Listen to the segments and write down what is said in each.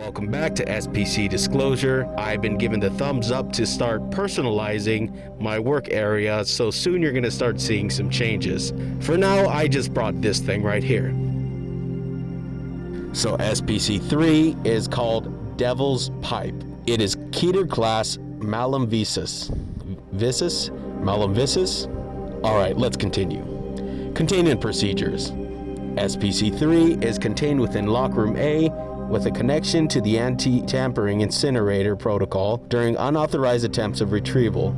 Welcome back to SPC Disclosure. I've been given the thumbs up to start personalizing my work area, so soon you're going to start seeing some changes. For now, I just brought this thing right here. So SPC3 is called Devil's Pipe. It is Keter class Malum Vissus. Malum Vissus? Alright, let's continue. Containment procedures. SPC3 is contained within Lockroom A with a connection to the anti-tampering incinerator protocol during unauthorized attempts of retrieval.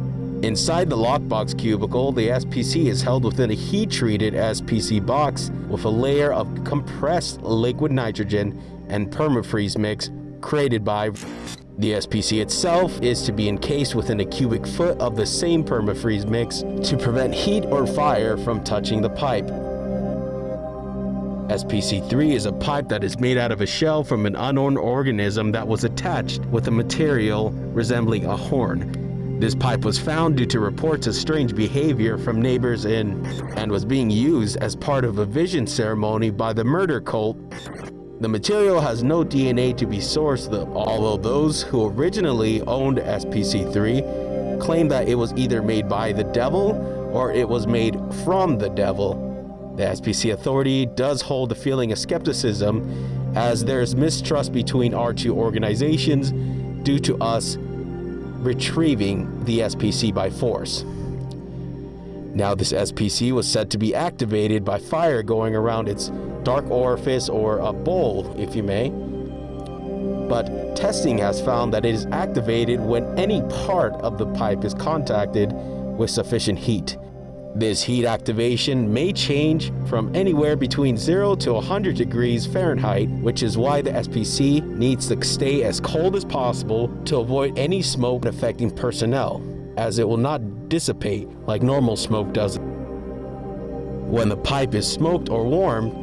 Inside the lockbox cubicle, the SPC is held within a heat-treated SPC box with a layer of compressed liquid nitrogen and permafreeze mix created by. The SPC itself is to be encased within a cubic foot of the same permafreeze mix to prevent heat or fire from touching the pipe. SPC3 is a pipe that is made out of a shell from an unknown organism that was attached with a material resembling a horn. This pipe was found due to reports of strange behavior from neighbors and was being used as part of a vision ceremony by the murder cult. The material has no DNA to be sourced, although those who originally owned SPC3 claim that it was either made by the devil or it was made from the devil. The SPC authority does hold a feeling of skepticism as there's mistrust between our two organizations due to us retrieving the SPC by force. Now, this SPC was said to be activated by fire going around its dark orifice, or a bowl, if you may. But testing has found that it is activated when any part of the pipe is contacted with sufficient heat. This heat activation may change from anywhere between 0 to 100 degrees Fahrenheit, which is why the SPC needs to stay as cold as possible to avoid any smoke affecting personnel, as it will not dissipate like normal smoke does. When the pipe is smoked or warmed,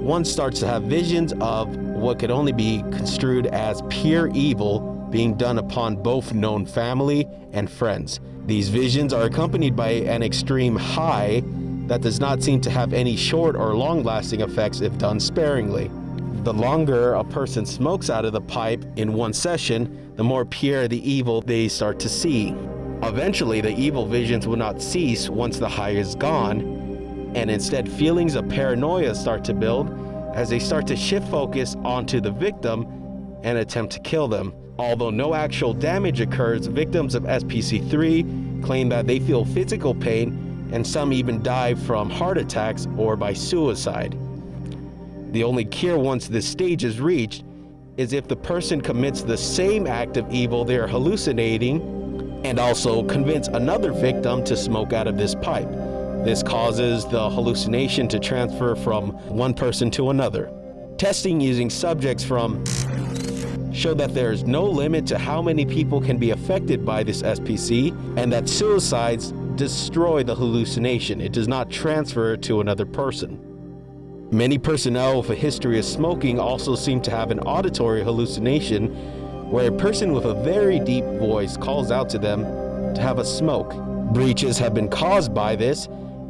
one starts to have visions of what could only be construed as pure evil being done upon both known family and friends. These visions are accompanied by an extreme high that does not seem to have any short or long-lasting effects if done sparingly. The longer a person smokes out of the pipe in one session, the more pure the evil they start to see. Eventually, the evil visions will not cease once the high is gone, and instead feelings of paranoia start to build as they start to shift focus onto the victim and attempt to kill them. Although no actual damage occurs, victims of SPC3 claim that they feel physical pain, and some even die from heart attacks or by suicide. The only cure once this stage is reached is if the person commits the same act of evil they are hallucinating and also convince another victim to smoke out of this pipe. This causes the hallucination to transfer from one person to another. Testing using subjects show that there is no limit to how many people can be affected by this SPC, and that suicides destroy the hallucination. It does not transfer to another person. Many personnel with a history of smoking also seem to have an auditory hallucination where a person with a very deep voice calls out to them to have a smoke. Breaches have been caused by this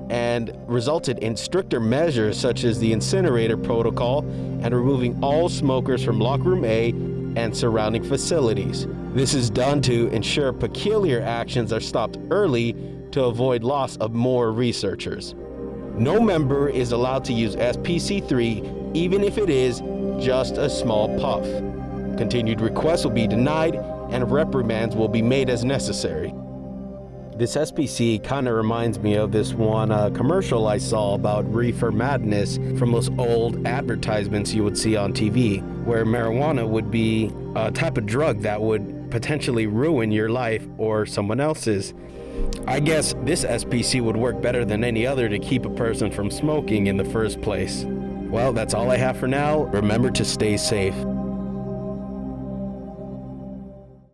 and resulted in stricter measures such as the incinerator protocol and removing all smokers from Lockroom A and surrounding facilities. This is done to ensure peculiar actions are stopped early to avoid loss of more researchers. No member is allowed to use SPC3 even if it is just a small puff. Continued requests will be denied and reprimands will be made as necessary. This SPC kind of reminds me of this one commercial I saw about reefer madness from those old advertisements you would see on TV, where marijuana would be a type of drug that would potentially ruin your life or someone else's. I guess this SPC would work better than any other to keep a person from smoking in the first place. Well, that's all I have for now. Remember to stay safe.